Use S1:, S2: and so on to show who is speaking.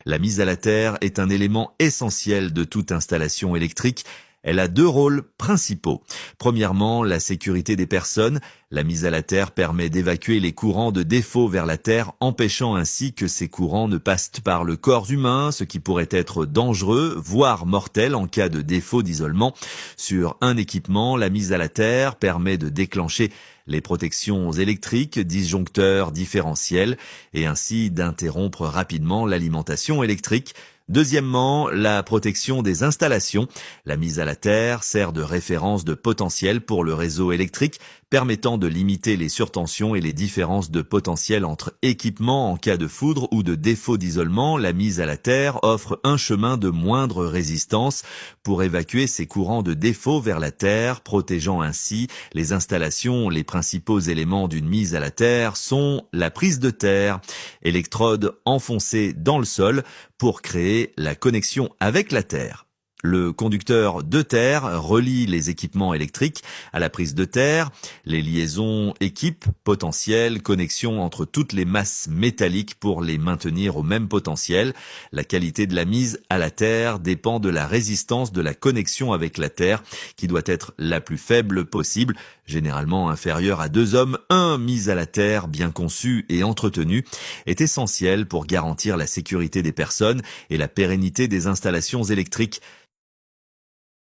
S1: La mise à la terre est un élément essentiel de toute installation électrique. Elle a deux rôles principaux. Premièrement, la sécurité des personnes. La mise à la terre permet d'évacuer les courants de défaut vers la terre, empêchant ainsi que ces courants ne passent par le corps humain, ce qui pourrait être dangereux, voire mortel en cas de défaut d'isolement. Sur un équipement, la mise à la terre permet de déclencher les protections électriques, disjoncteurs différentiels, et ainsi d'interrompre rapidement l'alimentation électrique. Deuxièmement, la protection des installations. La mise à la terre sert de référence de potentiel pour le réseau électrique, permettant de limiter les surtensions et les différences de potentiel entre équipements en cas de foudre ou de défaut d'isolement. La mise à la terre offre un chemin de moindre résistance pour évacuer ces courants de défaut vers la terre, protégeant ainsi les installations. Les principaux éléments d'une mise à la terre sont la prise de terre, électrodes enfoncées dans le sol pour créer la connexion avec la terre. Le conducteur de terre relie les équipements électriques à la prise de terre. Les liaisons équipent potentiel, connexion entre toutes les masses métalliques pour les maintenir au même potentiel. La qualité de la mise à la terre dépend de la résistance de la connexion avec la terre, qui doit être la plus faible possible, généralement inférieure à 2 ohms. Un mise à la terre bien conçu et entretenu est essentiel pour garantir la sécurité des personnes et la pérennité des installations électriques.